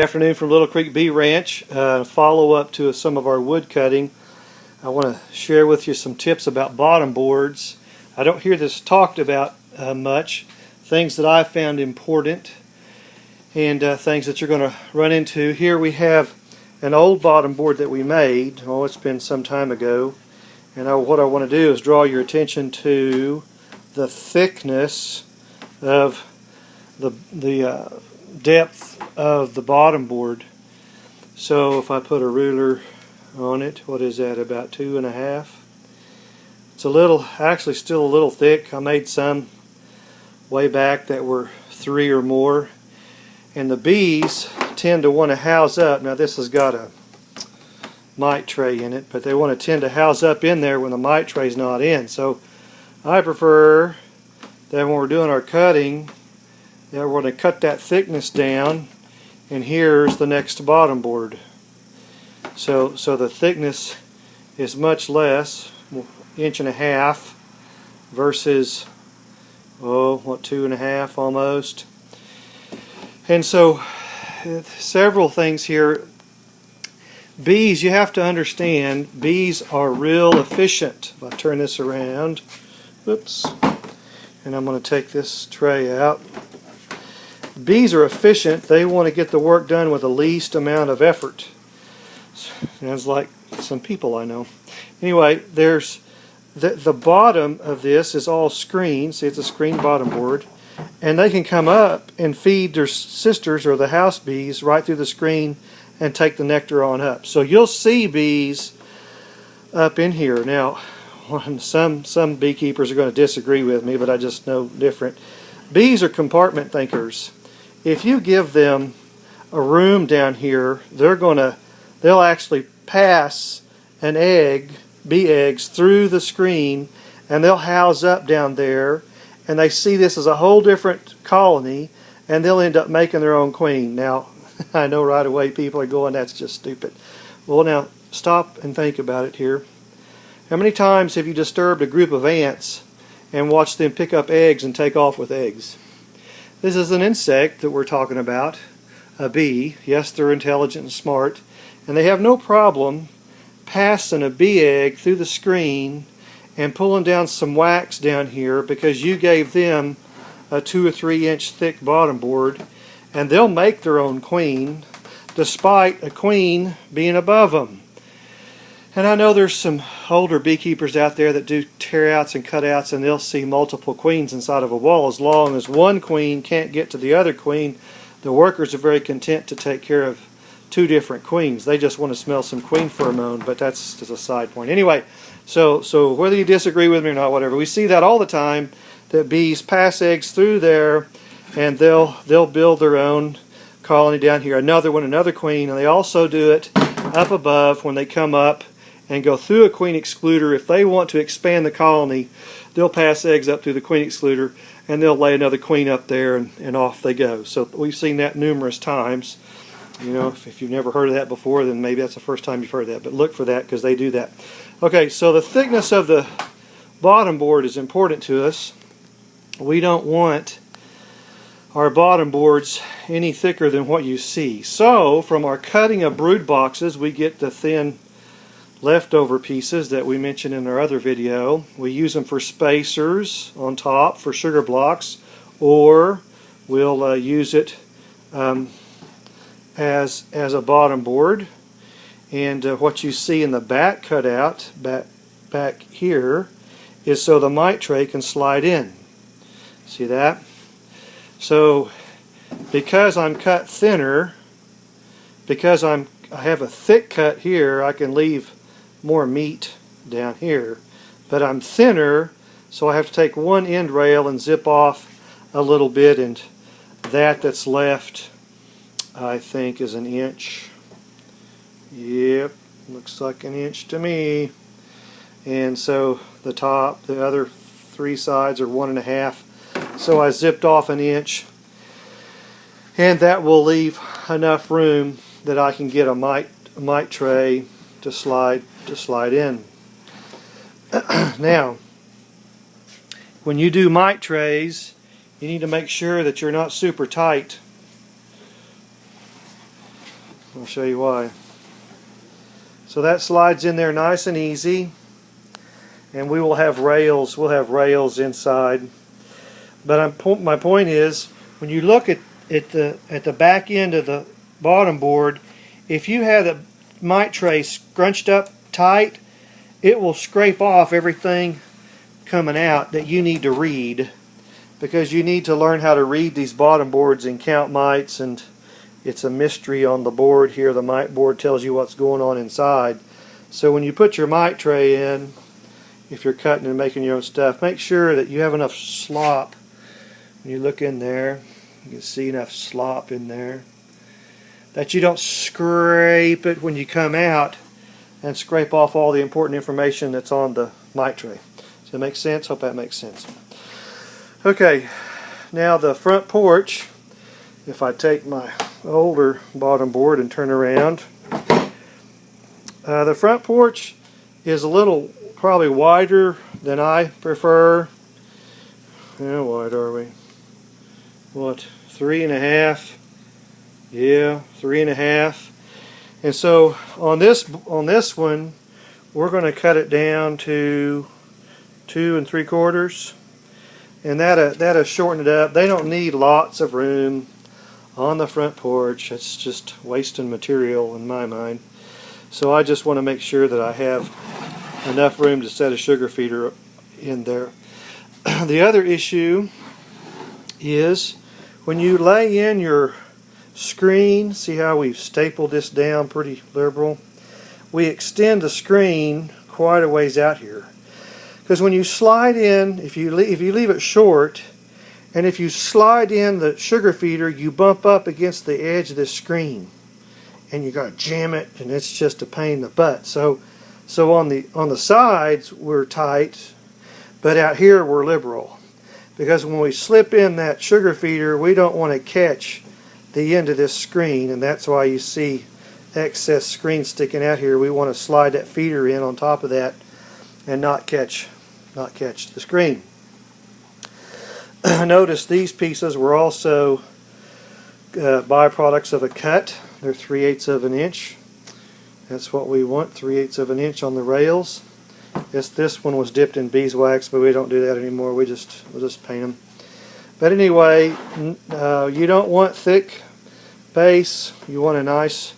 Afternoon from Little Creek Bee Ranch. Follow up to some of our wood cutting. I want to share with you some tips about bottom boards. I don't hear this talked about much. Things that I found important and things that you're going to run into. Here we have an old bottom board that we made. Oh, it's been some time ago. And what I want to do is draw your attention to the thickness of the depth of the bottom board. So if I put a ruler on it, what is that, about 2.5? It's a little, actually still a little thick. I made some way back that were 3 or more, and the bees tend to want to house up. Now this has got a mite tray in it, but they want to tend to house up in there when the mite tray is not in. So I prefer that when we're doing our cutting, that we're going to cut that thickness down, and here's the next bottom board. So the thickness is much less, 1.5 inches versus 2.5 almost. And so several things here. Bees, you have to understand, bees are real efficient. If I turn this around, oops, and I'm going to take this tray out. Bees are efficient. They want to get the work done with the least amount of effort. Sounds like some people I know. Anyway, there's the bottom of this is all screen. See, it's a screen bottom board. And they can come up and feed their sisters or the house bees right through the screen and take the nectar on up. So you'll see bees up in here. Now, some beekeepers are going to disagree with me, but I just know different. Bees are compartment thinkers. If you give them a room down here, they'll actually pass an egg, bee eggs, through the screen, and they'll house up down there, and they see this as a whole different colony, and they'll end up making their own queen. Now, I know right away people are going, that's just stupid. Well, now, stop and think about it here. How many times have you disturbed a group of ants and watched them pick up eggs and take off with eggs? This is an insect that we're talking about, a bee. Yes, they're intelligent and smart, and they have no problem passing a bee egg through the screen and pulling down some wax down here because you gave them a 2 or 3 inch thick bottom board, and they'll make their own queen despite a queen being above them. And I know there's some older beekeepers out there that do tear-outs and cut-outs, and they'll see multiple queens inside of a wall. As long as one queen can't get to the other queen, the workers are very content to take care of 2 different queens. They just want to smell some queen pheromone, but that's just a side point. Anyway, so whether you disagree with me or not, whatever, we see that all the time, that bees pass eggs through there, and they'll build their own colony down here. Another queen, and they also do it up above when they come up and go through a queen excluder. If they want to expand the colony, they'll pass eggs up through the queen excluder, and they'll lay another queen up there, and off they go. So we've seen that numerous times. You know, if you've never heard of that before, then maybe that's the first time you've heard that. But look for that, because they do that. Okay, so the thickness of the bottom board is important to us. We don't want our bottom boards any thicker than what you see. So from our cutting of brood boxes, we get the thin leftover pieces that we mentioned in our other video. We use them for spacers on top for sugar blocks, or we'll use it as a bottom board. And what you see in the back cutout back here is so the mite tray can slide in. See that? So because I'm cut thinner, because I have a thick cut here, I can leave more meat down here, but I'm thinner, so I have to take one end rail and zip off a little bit, and that's left, I think, is 1 inch. Yep, looks like 1 inch to me. And so the other 3 sides are 1.5, so I zipped off 1 inch, and that will leave enough room that I can get a mite tray to slide in. Now, when you do mite trays, you need to make sure that you're not super tight. I'll show you why. So that slides in there nice and easy, and we will have rails. We'll have rails inside. But my point is, when you look at the back end of the bottom board, if you have the mite tray scrunched up tight, it will scrape off everything coming out that you need to read, because you need to learn how to read these bottom boards and count mites, and it's a mystery on the board here. The mite board tells you what's going on inside. So when you put your mite tray in, if you're cutting and making your own stuff, make sure that you have enough slop. When you look in there, you can see enough slop in there that you don't scrape it when you come out and scrape off all the important information that's on the mite tray. Does that make sense? Hope that makes sense. Okay, now the front porch, if I take my older bottom board and turn around, the front porch is a little probably wider than I prefer. How wide are we? What, 3.5? Yeah, 3.5. And so on this one, we're going to cut it down to 2 3/4, and that'll shorten it up. They don't need lots of room on the front porch. It's just wasting material in my mind. So I just want to make sure that I have enough room to set a sugar feeder in there. The other issue is when you lay in your screen, see how we've stapled this down pretty liberal? We extend the screen quite a ways out here. Because when you slide in, if you leave it short, and if you slide in the sugar feeder, you bump up against the edge of this screen, and you got to jam it, and it's just a pain in the butt. So on the sides we're tight, but out here we're liberal, because when we slip in that sugar feeder, we don't want to catch the end of this screen, and that's why you see excess screen sticking out here. We want to slide that feeder in on top of that and not catch the screen. Notice these pieces were also byproducts of a cut. They're 3/8 of an inch. That's what we want, 3/8 of an inch on the rails. This one was dipped in beeswax, but we don't do that anymore. we'll just paint them. But anyway, you don't want thick base. You want a nice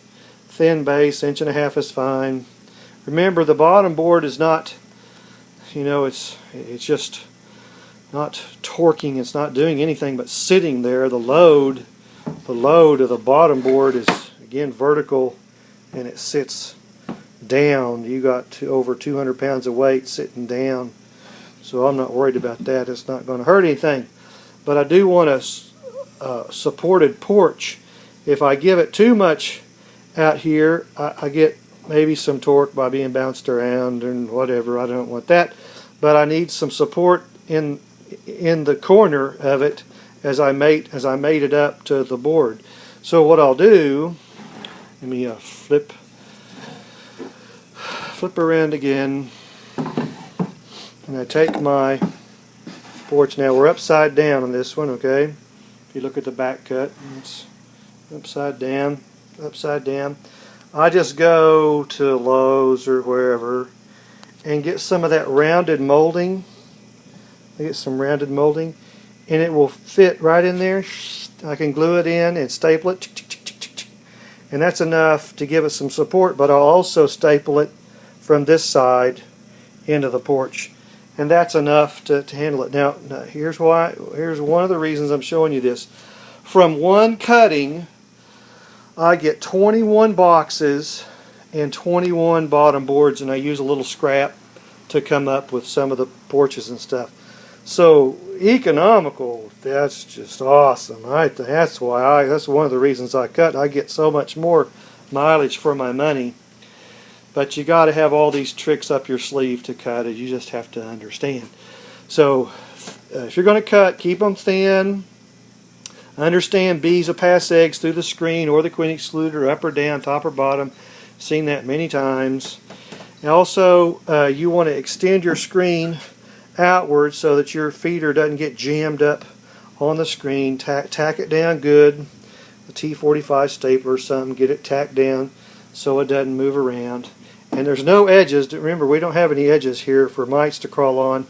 thin base. 1.5 inches is fine. Remember, the bottom board is not, it's just not torquing. It's not doing anything but sitting there. The load of the bottom board is, again, vertical, and it sits down. You got over 200 pounds of weight sitting down, so I'm not worried about that. It's not going to hurt anything. But I do want a supported porch. If I give it too much out here, I get maybe some torque by being bounced around and whatever. I don't want that, but I need some support in the corner of it as I mate it up to the board. So what I'll do, let me flip around again, and I take my porch. Now we're upside down on this one, okay? If you look at the back cut, it's upside down. I just go to Lowe's or wherever and get some of that rounded molding. I get some rounded molding, and it will fit right in there. I can glue it in and staple it, and that's enough to give it some support. But I'll also staple it from this side into the porch, and that's enough to handle it. Now here's why. Here's one of the reasons I'm showing you this. From one cutting, I get 21 boxes and 21 bottom boards, and I use a little scrap to come up with some of the porches and stuff. So economical, that's just awesome. That's one of the reasons I cut. I get so much more mileage for my money. But you got to have all these tricks up your sleeve to cut it. You just have to understand. So if you're going to cut, keep them thin. Understand bees will pass eggs through the screen or the queen excluder, up or down, top or bottom. Seen that many times. And also, you want to extend your screen outward so that your feeder doesn't get jammed up on the screen. Tack it down good a T45 stapler or something, get it tacked down so it doesn't move around. And there's no edges. Remember, we don't have any edges here for mites to crawl on.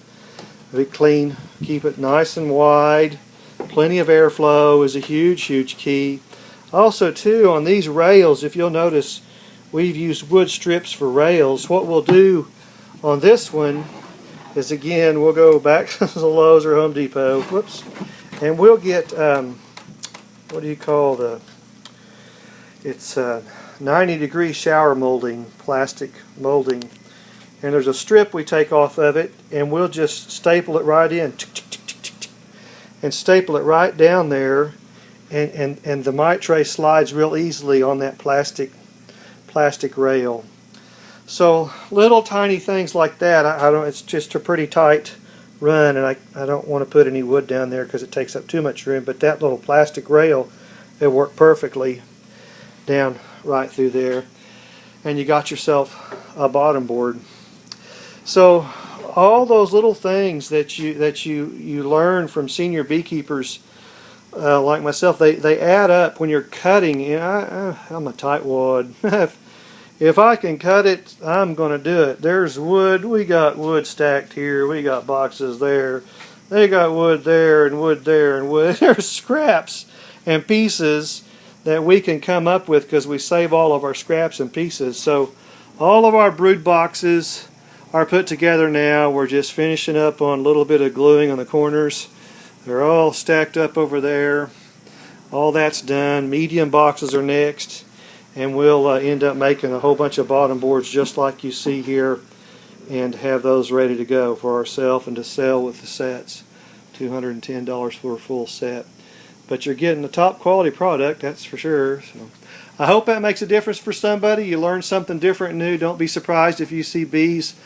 Be clean, keep it nice and wide. Plenty of airflow is a huge, huge key. Also, too, on these rails, if you'll notice, we've used wood strips for rails. What we'll do on this one is, again, we'll go back to the Lowe's or Home Depot, whoops, and we'll get, what do you call it's 90-degree shower molding, plastic molding. And there's a strip we take off of it, and we'll just staple it right in, and staple it right down there, and the mite tray slides real easily on that plastic rail. So little tiny things like that. I don't. It's just a pretty tight run, and I don't want to put any wood down there because it takes up too much room. But that little plastic rail, it worked perfectly down right through there, and you got yourself a bottom board. So all those little things that you learn from senior beekeepers like myself, they add up when you're cutting. You know, I'm a tightwad. If I can cut it, I'm going to do it. There's wood. We got wood stacked here. We got boxes there. They got wood there and wood there and wood. There's scraps and pieces that we can come up with because we save all of our scraps and pieces. So all of our brood boxes are put together now. We're just finishing up on a little bit of gluing on the corners. They're all stacked up over there. All that's done. Medium boxes are next. And we'll end up making a whole bunch of bottom boards just like you see here, and have those ready to go for ourselves and to sell with the sets. $210 for a full set. But you're getting the top quality product, that's for sure. So I hope that makes a difference for somebody. You learn something different and new. Don't be surprised if you see bees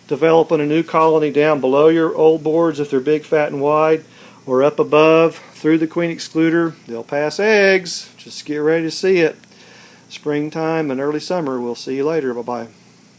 developing a new colony down below your old boards if they're big, fat, and wide, or up above through the queen excluder. They'll pass eggs. Just get ready to see it. Springtime and early summer. We'll see you later. Bye-bye.